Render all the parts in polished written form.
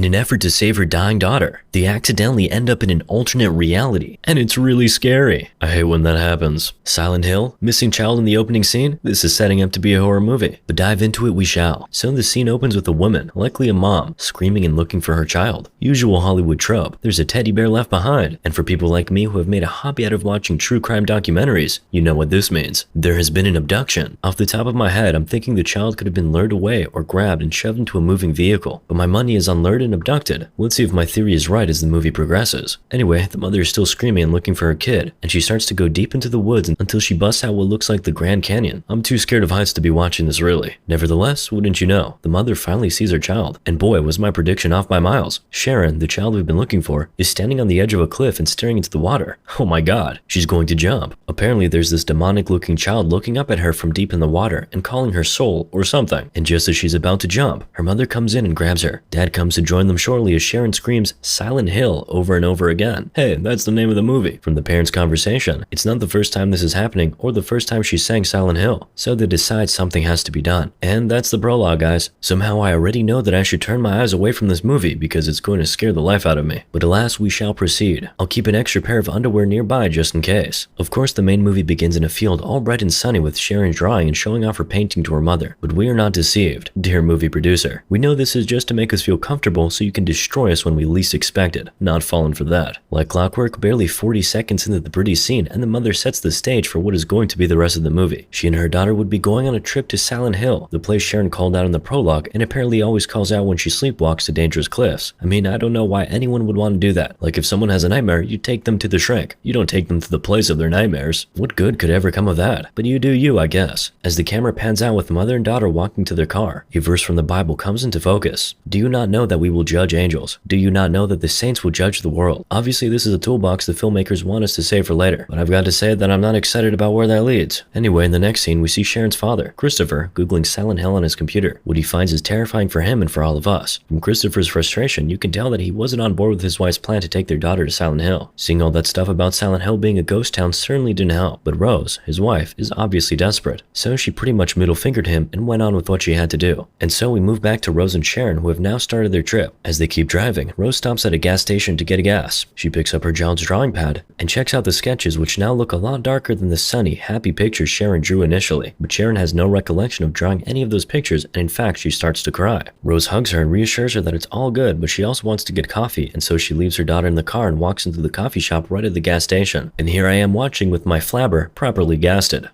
In an effort to save her dying daughter, they accidentally end up in an alternate reality, and it's really scary. I hate when that happens. Silent Hill? Missing child in the opening scene? This is setting up to be a horror movie, but dive into it we shall. So the scene opens with a woman, likely a mom, screaming and looking for her child. Usual Hollywood trope, there's a teddy bear left behind, and for people like me who have made a hobby out of watching true crime documentaries, you know what this means. There has been an abduction. Off the top of my head, I'm thinking the child could have been lured away or grabbed and shoved into a moving vehicle, but my money is on lured and abducted. Let's see if my theory is right as the movie progresses. Anyway, the mother is still screaming and looking for her kid, and she starts to go deep into the woods until she busts out what looks like the Grand Canyon. I'm too scared of heights to be watching this really. Nevertheless, wouldn't you know, the mother finally sees her child, and boy was my prediction off by miles. Sharon, the child we've been looking for, is standing on the edge of a cliff and staring into the water. Oh my god, she's going to jump. Apparently there's this demonic looking child looking up at her from deep in the water and calling her soul or something, and just as she's about to jump, her mother comes in and grabs her. Dad comes to join them shortly as Sharon screams Silent Hill over and over again. Hey, that's the name of the movie. From the parents' conversation, it's not the first time this is happening or the first time she sang Silent Hill, so they decide something has to be done. And that's the prologue, guys. Somehow I already know that I should turn my eyes away from this movie because it's going to scare the life out of me. But alas, we shall proceed. I'll keep an extra pair of underwear nearby just in case. Of course, the main movie begins in a field all bright and sunny with Sharon drawing and showing off her painting to her mother. But we are not deceived, dear movie producer. We know this is just to make us feel comfortable so you can destroy us when we least expect it. Not falling for that. Like clockwork, barely 40 seconds into the pretty scene and the mother sets the stage for what is going to be the rest of the movie. She and her daughter would be going on a trip to Silent Hill, the place Sharon called out in the prologue and apparently always calls out when she sleepwalks to dangerous cliffs. I mean, I don't know why anyone would want to do that. Like if someone has a nightmare, you take them to the shrink. You don't take them to the place of their nightmares. What good could ever come of that? But you do you, I guess. As the camera pans out with mother and daughter walking to their car, a verse from the Bible comes into focus. Do you not know that we will judge angels? Do you not know that the saints will judge the world? Obviously, this is a toolbox the filmmakers want us to save for later, but I've got to say that I'm not excited about where that leads. Anyway, in the next scene, we see Sharon's father, Christopher, Googling Silent Hill on his computer. What he finds is terrifying for him and for all of us. From Christopher's frustration, you can tell that he wasn't on board with his wife's plan to take their daughter to Silent Hill. Seeing all that stuff about Silent Hill being a ghost town certainly didn't help, but Rose, his wife, is obviously desperate. So she pretty much middle-fingered him and went on with what she had to do. And so we move back to Rose and Sharon, who have now started their trip. As they keep driving, Rose stops at a gas station to get gas. She picks up her child's drawing pad and checks out the sketches, which now look a lot darker than the sunny, happy pictures Sharon drew initially. But Sharon has no recollection of drawing any of those pictures, and in fact, she starts to cry. Rose hugs her and reassures her that it's all good, but she also wants to get coffee, and so she leaves her daughter in the car and walks into the coffee shop right at the gas station. And here I am watching with my flabber properly gasted.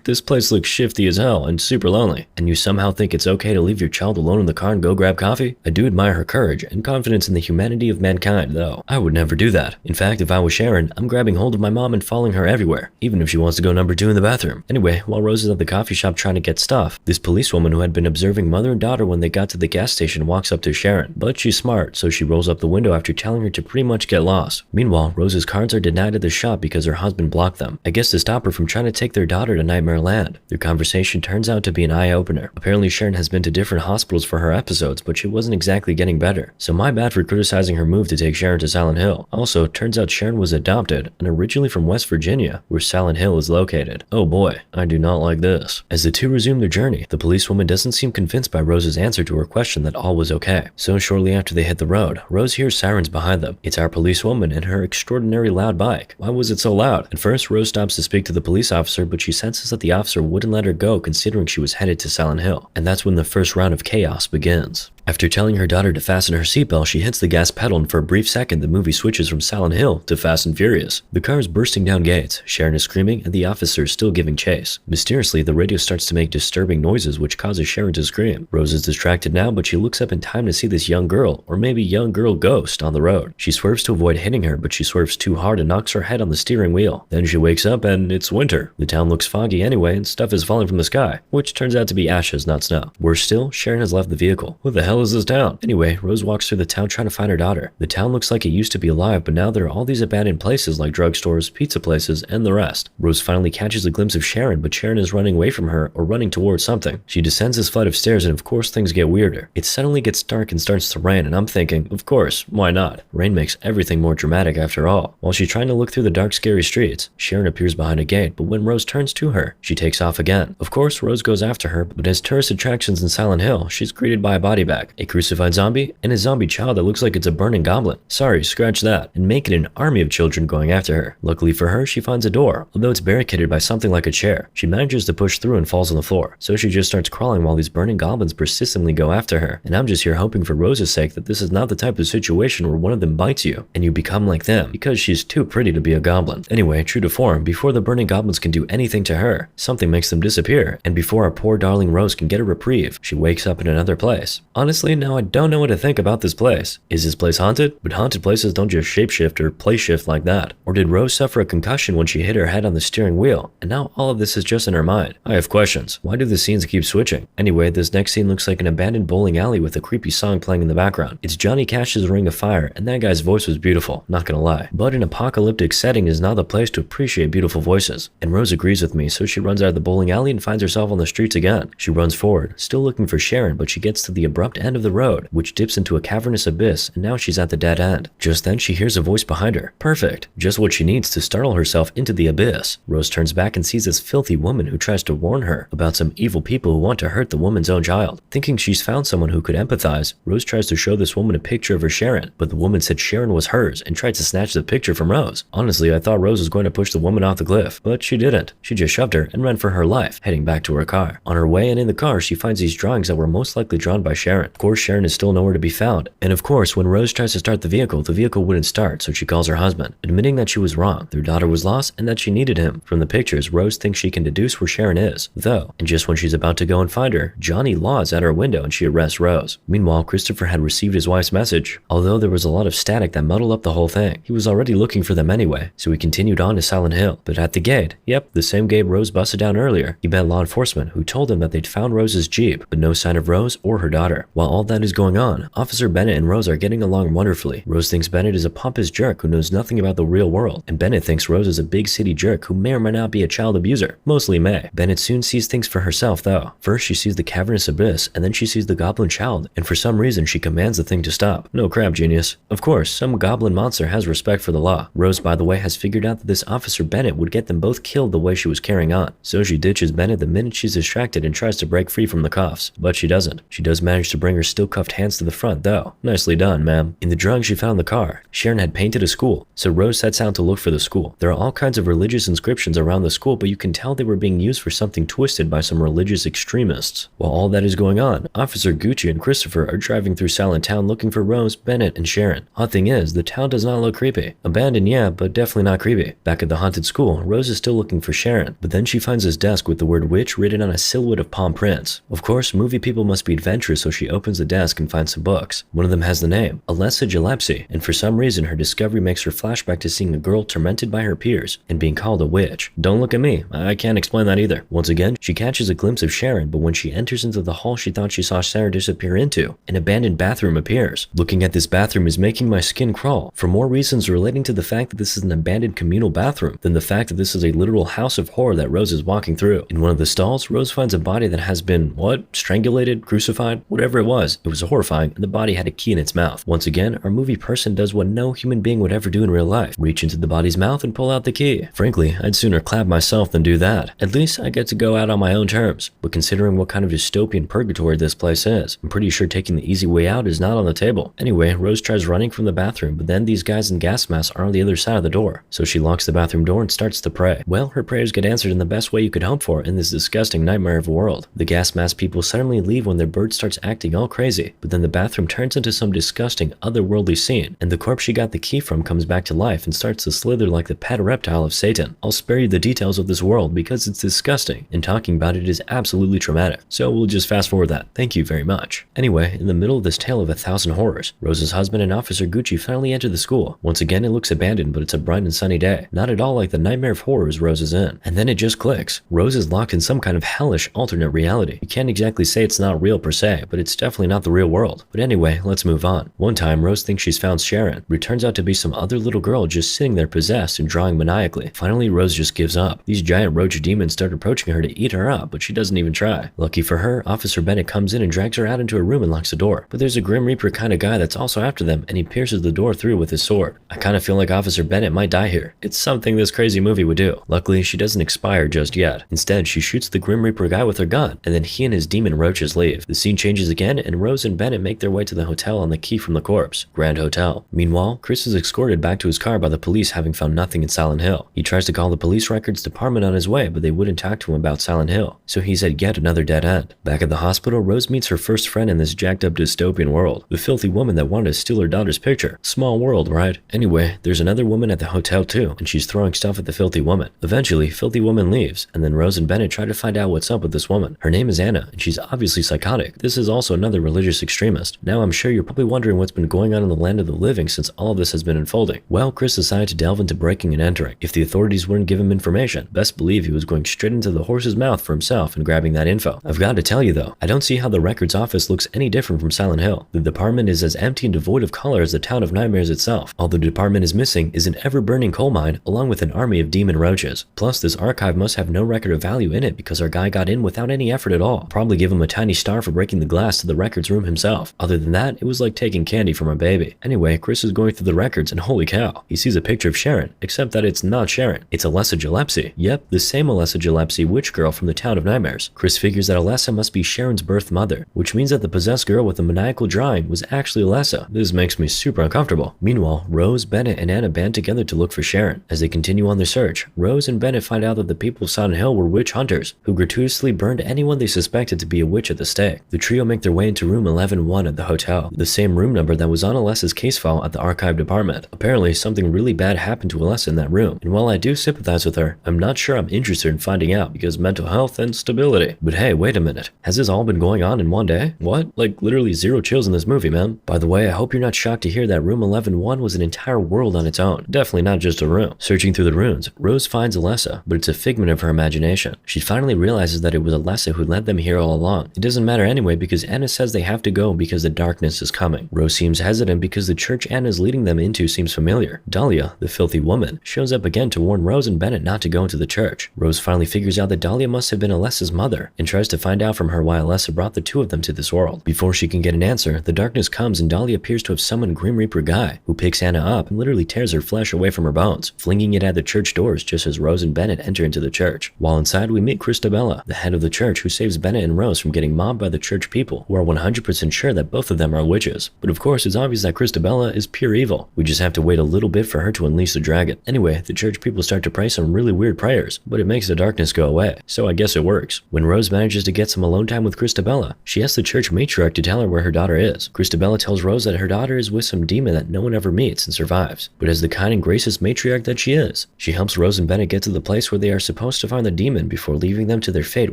This place looks shifty as hell and super lonely, and you somehow think it's okay to leave your child alone in the car and go grab coffee? I do admire her courage and confidence in the humanity of mankind, though. I would never do that. In fact, if I was Sharon, I'm grabbing hold of my mom and following her everywhere, even if she wants to go number 2 in the bathroom. Anyway, while Rose is at the coffee shop trying to get stuff, this policewoman who had been observing mother and daughter when they got to the gas station walks up to Sharon. But she's smart, so she rolls up the window after telling her to pretty much get lost. Meanwhile, Rose's cards are denied at the shop because her husband blocked them. I guess to stop her from trying to take their daughter to Nightmare Land. Their conversation turns out to be an eye-opener. Apparently Sharon has been to different hospitals for her episodes, but she wasn't exactly getting better. So my bad for criticizing her move to take Sharon to Silent Hill. Also, turns out Sharon was adopted and originally from West Virginia, where Silent Hill is located. Oh boy, I do not like this. As the two resume their journey, the policewoman doesn't seem convinced by Rose's answer to her question that all was okay. So shortly after they hit the road, Rose hears sirens behind them. It's our policewoman and her extraordinarily loud bike. Why was it so loud? At first, Rose stops to speak to the police officer, but she senses that the officer wouldn't let her go considering she was headed to Silent Hill. And that's when the first round of chaos begins. After telling her daughter to fasten her seatbelt, she hits the gas pedal, and for a brief second, the movie switches from Silent Hill to Fast and Furious. The car is bursting down gates, Sharon is screaming, and the officer is still giving chase. Mysteriously, the radio starts to make disturbing noises, which causes Sharon to scream. Rose is distracted now, but she looks up in time to see this young girl, or maybe young girl ghost, on the road. She swerves to avoid hitting her, but she swerves too hard and knocks her head on the steering wheel. Then she wakes up, and it's winter. The town looks foggy anyway, and stuff is falling from the sky, which turns out to be ashes, not snow. Worse still, Sharon has left the vehicle. What the hell is this town? Anyway, Rose walks through the town trying to find her daughter. The town looks like it used to be alive, but now there are all these abandoned places like drugstores, pizza places, and the rest. Rose finally catches a glimpse of Sharon, but Sharon is running away from her or running towards something. She descends this flight of stairs, and of course things get weirder. It suddenly gets dark and starts to rain, and I'm thinking, of course, why not? Rain makes everything more dramatic after all. While she's trying to look through the dark, scary streets, Sharon appears behind a gate, but when Rose turns to her, she takes off again. Of course, Rose goes after her, but as tourist attractions in Silent Hill, she's greeted by a body bag. back, a crucified zombie, and a zombie child that looks like it's a burning goblin. Sorry, scratch that. And make it an army of children going after her. Luckily for her, she finds a door, although it's barricaded by something like a chair. She manages to push through and falls on the floor, so she just starts crawling while these burning goblins persistently go after her. And I'm just here hoping for Rose's sake that this is not the type of situation where one of them bites you, and you become like them, because she's too pretty to be a goblin. Anyway, true to form, before the burning goblins can do anything to her, something makes them disappear, and before our poor darling Rose can get a reprieve, she wakes up in another place. Honestly, now I don't know what to think about this place. Is this place haunted? But haunted places don't just shapeshift or place shift like that. Or did Rose suffer a concussion when she hit her head on the steering wheel, and now all of this is just in her mind? I have questions. Why do the scenes keep switching? Anyway, this next scene looks like an abandoned bowling alley with a creepy song playing in the background. It's Johnny Cash's Ring of Fire, and that guy's voice was beautiful, not gonna lie. But an apocalyptic setting is not the place to appreciate beautiful voices. And Rose agrees with me, so she runs out of the bowling alley and finds herself on the streets again. She runs forward, still looking for Sharon, but she gets to the abrupt end of the road, which dips into a cavernous abyss, and now she's at the dead end. Just then she hears a voice behind her. Perfect. Just what she needs to startle herself into the abyss. Rose turns back and sees this filthy woman who tries to warn her about some evil people who want to hurt the woman's own child. Thinking she's found someone who could empathize, Rose tries to show this woman a picture of her Sharon, but the woman said Sharon was hers and tried to snatch the picture from Rose. Honestly, I thought Rose was going to push the woman off the cliff, but she didn't. She just shoved her and ran for her life, heading back to her car. On her way and in the car, she finds these drawings that were most likely drawn by Sharon. Of course, Sharon is still nowhere to be found. And of course, when Rose tries to start the vehicle wouldn't start, so she calls her husband, admitting that she was wrong. Their daughter was lost and that she needed him. From the pictures, Rose thinks she can deduce where Sharon is, though, and just when she's about to go and find her, Johnny Law's at her window and she arrests Rose. Meanwhile, Christopher had received his wife's message, although there was a lot of static that muddled up the whole thing. He was already looking for them anyway, so he continued on to Silent Hill. But at the gate, yep, the same gate Rose busted down earlier, he met law enforcement who told him that they'd found Rose's Jeep, but no sign of Rose or her daughter. While all that is going on, Officer Bennett and Rose are getting along wonderfully. Rose thinks Bennett is a pompous jerk who knows nothing about the real world, and Bennett thinks Rose is a big city jerk who may or may not be a child abuser. Mostly may. Bennett soon sees things for herself though. First she sees the cavernous abyss, and then she sees the goblin child, and for some reason she commands the thing to stop. No crap, genius. Of course, some goblin monster has respect for the law. Rose, by the way, has figured out that this Officer Bennett would get them both killed the way she was carrying on, so she ditches Bennett the minute she's distracted and tries to break free from the cuffs. But she doesn't. She does manage to bring her still cuffed hands to the front though. Nicely done, ma'am. In the drugs she found in the car, Sharon had painted a school, so Rose sets out to look for the school. There are all kinds of religious inscriptions around the school, but you can tell they were being used for something twisted by some religious extremists. While all that is going on, Officer Gucci and Christopher are driving through Silent Town looking for Rose, Bennett, and Sharon. Odd thing is, the town does not look creepy. Abandoned, yeah, but definitely not creepy. Back at the haunted school, Rose is still looking for Sharon, but then she finds this desk with the word witch written on a silhouette of palm prints. Of course, movie people must be adventurous, so she opens the desk and finds some books. One of them has the name, Alessa Gillespie, and for some reason her discovery makes her flashback to seeing a girl tormented by her peers and being called a witch. Don't look at me, I can't explain that either. Once again, she catches a glimpse of Sharon, but when she enters into the hall she thought she saw Sarah disappear into, an abandoned bathroom appears. Looking at this bathroom is making my skin crawl, for more reasons relating to the fact that this is an abandoned communal bathroom than the fact that this is a literal house of horror that Rose is walking through. In one of the stalls, Rose finds a body that has been, strangulated, crucified, whatever it was horrifying, and the body had a key in its mouth. Once again, our movie person does what no human being would ever do in real life, reach into the body's mouth and pull out the key. Frankly, I'd sooner clap myself than do that. At least I get to go out on my own terms, but considering what kind of dystopian purgatory this place is, I'm pretty sure taking the easy way out is not on the table. Anyway, Rose tries running from the bathroom, but then these guys in gas masks are on the other side of the door, so she locks the bathroom door and starts to pray. Well, her prayers get answered in the best way you could hope for in this disgusting nightmare of a world. The gas mask people suddenly leave when their bird starts acting all crazy, but then the bathroom turns into some disgusting otherworldly scene, and the corpse she got the key from comes back to life and starts to slither like the pet reptile of Satan. I'll spare you the details of this world because it's disgusting, and talking about it is absolutely traumatic, so we'll just fast forward that. Thank you very much. Anyway, in the middle of this tale of 1,000 horrors, Rose's husband and Officer Gucci finally enter the school. Once again, it looks abandoned, but it's a bright and sunny day. Not at all like the nightmare of horrors Rose is in. And then it just clicks. Rose is locked in some kind of hellish alternate reality. You can't exactly say it's not real per se, but it's definitely not the real world. But anyway, let's move on. One time, Rose thinks she's found Sharon, but it turns out to be some other little girl just sitting there possessed and drawing maniacally. Finally, Rose just gives up. These giant roach demons start approaching her to eat her up, but she doesn't even try. Lucky for her, Officer Bennett comes in and drags her out into a room and locks the door. But there's a Grim Reaper kind of guy that's also after them, and he pierces the door through with his sword. I kind of feel like Officer Bennett might die here. It's something this crazy movie would do. Luckily, she doesn't expire just yet. Instead, she shoots the Grim Reaper guy with her gun, and then he and his demon roaches leave. The scene changes again, Anna and Rose and Bennett make their way to the hotel on the key from the corpse, Grand Hotel. Meanwhile, Chris is escorted back to his car by the police, having found nothing in Silent Hill. He tries to call the police records department on his way, but they wouldn't talk to him about Silent Hill, so he's at yet another dead end. Back at the hospital, Rose meets her first friend in this jacked up dystopian world, the filthy woman that wanted to steal her daughter's picture. Small world, right? Anyway, there's another woman at the hotel too, and she's throwing stuff at the filthy woman. Eventually, filthy woman leaves, and then Rose and Bennett try to find out what's up with this woman. Her name is Anna, and she's obviously psychotic. This is also another religious extremist. Now I'm sure you're probably wondering what's been going on in the land of the living since all of this has been unfolding. Well, Chris decided to delve into breaking and entering. If the authorities wouldn't give him information, best believe he was going straight into the horse's mouth for himself and grabbing that info. I've got to tell you though, I don't see how the records office looks any different from Silent Hill. The department is as empty and devoid of color as the town of nightmares itself. All the department is missing is an ever-burning coal mine along with an army of demon roaches. Plus, this archive must have no record of value in it because our guy got in without any effort at all. Probably give him a tiny star for breaking the glass to the records room himself. Other than that, it was like taking candy from a baby. Anyway, Chris is going through the records and holy cow, he sees a picture of Sharon, except that it's not Sharon. It's Alessa Gillespie. Yep, the same Alessa Gillespie witch girl from the town of nightmares. Chris figures that Alessa must be Sharon's birth mother, which means that the possessed girl with the maniacal drawing was actually Alessa. This makes me super uncomfortable. Meanwhile, Rose, Bennett, and Anna band together to look for Sharon. As they continue on their search, Rose and Bennett find out that the people of Silent Hill were witch hunters who gratuitously burned anyone they suspected to be a witch at the stake. The trio make their way into room 11-1 at the hotel, the same room number that was on Alessa's case file at the archive department. Apparently, something really bad happened to Alessa in that room, and while I do sympathize with her, I'm not sure I'm interested in finding out because mental health and stability. But hey, wait a minute. Has this all been going on in one day? What? Like literally zero chills in this movie, man. By the way, I hope you're not shocked to hear that room 11-1 was an entire world on its own. Definitely not just a room. Searching through the runes, Rose finds Alessa, but it's a figment of her imagination. She finally realizes that it was Alessa who led them here all along. It doesn't matter anyway because Anna says they have to go because the darkness is coming. Rose seems hesitant because the church Anna is leading them into seems familiar. Dahlia, the filthy woman, shows up again to warn Rose and Bennett not to go into the church. Rose finally figures out that Dahlia must have been Alessa's mother and tries to find out from her why Alessa brought the two of them to this world. Before she can get an answer, the darkness comes and Dahlia appears to have summoned Grim Reaper Guy, who picks Anna up and literally tears her flesh away from her bones, flinging it at the church doors just as Rose and Bennett enter into the church. While inside, we meet Christabella, the head of the church, who saves Bennett and Rose from getting mobbed by the church people, who are 100% sure that both of them are witches. But of course, it's obvious that Christabella is pure evil. We just have to wait a little bit for her to unleash the dragon. Anyway, the church people start to pray some really weird prayers, but it makes the darkness go away, so I guess it works. When Rose manages to get some alone time with Christabella, she asks the church matriarch to tell her where her daughter is. Christabella tells Rose that her daughter is with some demon that no one ever meets and survives, but as the kind and gracious matriarch that she is, she helps Rose and Bennett get to the place where they are supposed to find the demon before leaving them to their fate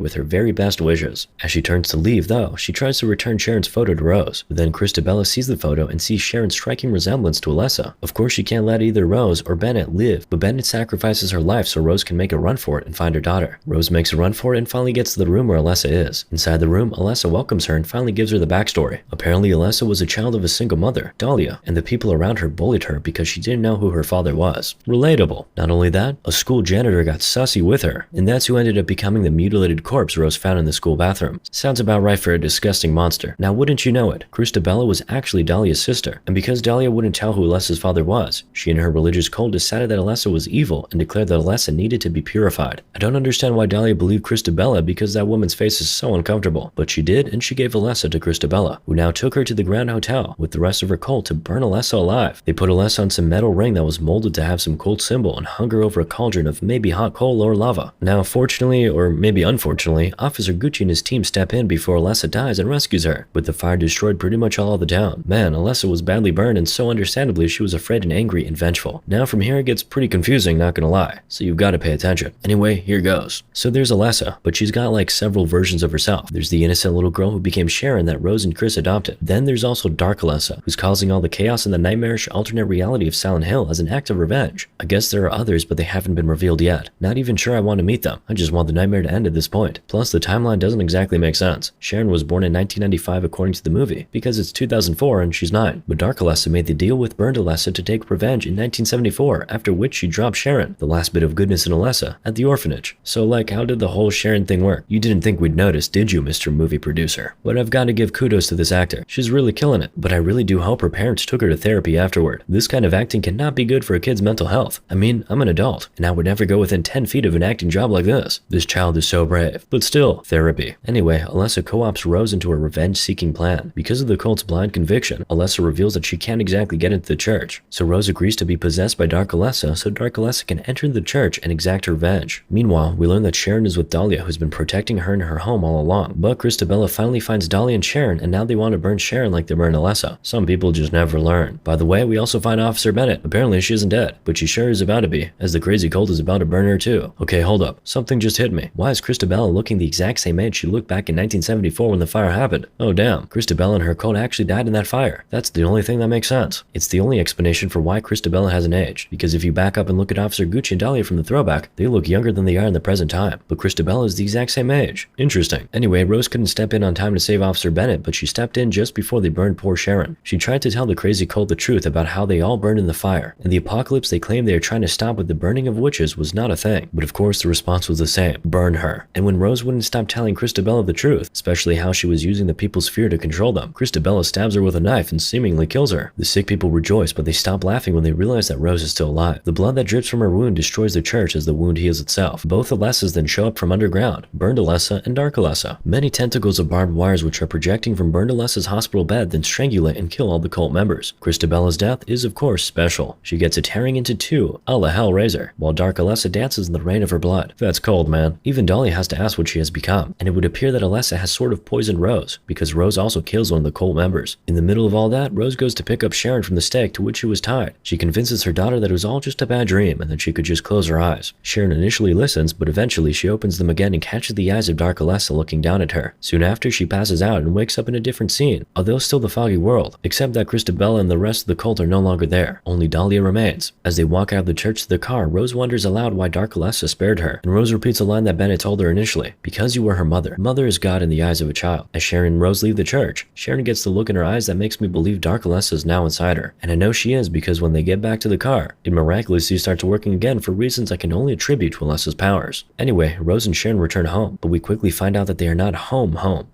with her very best wishes. As she turns to leave though, she tries to return Sharon's photo to Rose, but then Christabella sees the photo and sees Sharon's striking resemblance to Alessa. Of course, she can't let either Rose or Bennett live, but Bennett sacrifices her life so Rose can make a run for it and find her daughter. Rose makes a run for it and finally gets to the room where Alessa is. Inside the room, Alessa welcomes her and finally gives her the backstory. Apparently, Alessa was a child of a single mother, Dahlia, and the people around her bullied her because she didn't know who her father was. Relatable. Not only that, a school janitor got sussy with her, and that's who ended up becoming the mutilated corpse Rose found in the school bathroom. Sounds about right for a disgusting monster. Now wouldn't you know it, Christabella was actually Dahlia's sister, and because Dahlia wouldn't tell who Alessa's father was, she and her religious cult decided that Alessa was evil and declared that Alessa needed to be purified. I don't understand why Dahlia believed Christabella because that woman's face is so uncomfortable, but she did, and she gave Alessa to Christabella, who now took her to the Grand Hotel with the rest of her cult to burn Alessa alive. They put Alessa on some metal ring that was molded to have some cult symbol and hung her over a cauldron of maybe hot coal or lava. Now fortunately, or maybe unfortunately, Officer Gucci and his team step in before Alessa dies and rescues her, but the fire destroyed pretty much all of the town. Man, Alessa was badly burned, and so understandably she was afraid and angry and vengeful. Now from here it gets pretty confusing, not gonna lie, so you've got to pay attention. Anyway, here goes. So there's Alessa, but she's got like several versions of herself. There's the innocent little girl who became Sharon that Rose and Chris adopted. Then there's also Dark Alessa, who's causing all the chaos in the nightmarish alternate reality of Silent Hill as an act of revenge. I guess there are others, but they haven't been revealed yet. Not even sure I want to meet them. I just want the nightmare to end at this point. Plus, the timeline doesn't exactly make sense. Sharon was born in 1995 according to the movie, because it's 2004 and she's 9. But Dark Alessa made the deal with Burned Alessa to take revenge in 1974, after which she dropped Sharon, the last bit of goodness in Alessa, at the orphanage. So like, how did the whole Sharon thing work? You didn't think we'd notice, did you, Mr. Movie Producer? But I've got to give kudos to this actor. She's really killing it, but I really do hope her parents took her to therapy afterward. This kind of acting cannot be good for a kid's mental health. I mean, I'm an adult, and I would never go within 10 feet of an acting job like this. This child is so brave, but still, therapy. Anyway, Alessa co-ops Rose into her revenge-seeking plan. Because of the cult's blind conviction, Alessa reveals that she can't exactly get into the church. So Rose agrees to be possessed by Dark Alessa so Dark Alessa can enter the church and exact revenge. Meanwhile, we learn that Sharon is with Dahlia, who's been protecting her in her home all along. But Christabella finally finds Dahlia and Sharon, and now they want to burn Sharon like they burned Alessa. Some people just never learn. By the way, we also find Officer Bennett. Apparently she isn't dead, but she sure is about to be, as the crazy cult is about to burn her too. Okay, hold up. Something just hit me. Why is Christabella looking the exact same age she looked back in 1974 when the fire happened? Oh damn, Christabella and her cult actually died in that fire. That's the only thing that makes sense. It's the only explanation for why Christabella hasn't aged, because if you back up and look at Officer Gucci and Dahlia from the throwback, they look younger than they are in the present time, but Christabella is the exact same age. Interesting. Anyway, Rose couldn't step in on time to save Officer Bennett, but she stepped in just before they burned poor Sharon. She tried to tell the crazy cult the truth about how they all burned in the fire, and the apocalypse they claimed they were trying to stop with the burning of witches was not a thing. But of course the response was the same: burn her. And when Rose wouldn't stop telling Christabella the truth, especially how she was using the people's fear to control them, Christabella stabs her with a knife and seemingly kills her. The sick people rejoice, but they stop laughing when they realize that Rose is still alive. The blood that drips from her wound destroys the church as the wound heals itself. Both Alessas then show up from underground: burned Alessa and Dark Alessa. Many tentacles of barbed wires which are projecting from burned Alessa's hospital bed then strangulate and kill all the cult members. Christabella's death is of course special. She gets it tearing into two, a la Hellraiser, while Dark Alessa dances in the rain of her blood. That's cold, man. Even Dahlia has to ask what she has become, and it would appear that Alessa has sort of poisoned Rose, because Rose also kills one of the cult members. In the middle of all that, Rose goes to pick up Sharon from the stake to which she was tied. She convinces her daughter that it was all just a bad dream and that she could just close her eyes. Sharon initially listens, but eventually she opens them again and catches the eyes of Dark Alessa looking down at her. Soon after, she passes out and wakes up in a different scene, although still the foggy world, except that Christabella and the rest of the cult are no longer there. Only Dahlia remains. As they walk out of the church to the car, Rose wonders aloud why Dark Alessa spared her, and Rose repeats a line that Bennett told her initially: because you were her mother. Mother is God in the eyes of a child. As Sharon and Rose leave the church, Sharon gets the look in her eyes that makes me believe Dark Alessa is now inside her. And I know she is because when they get back to the car, it miraculously starts working again for reasons I can only attribute to Alessa's powers. Anyway, Rose and Sharon return home, but we quickly find out that they are not home.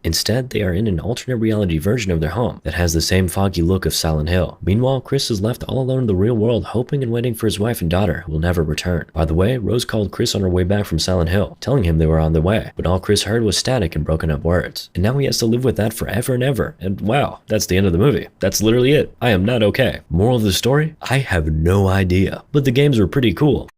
Instead, they are in an alternate reality version of their home that has the same foggy look of Silent Hill. Meanwhile, Chris is left all alone in the real world, hoping and waiting for his wife and daughter who will never return. By the way, Rose called Chris on her way back from Silent Hill, telling him they were on their way, but all Chris heard was static and broken up words. And now he has to live with that forever and ever. And wow, that's the end of the movie. That's literally it. I am not okay. Moral of the story? I have no idea. But the games were pretty cool.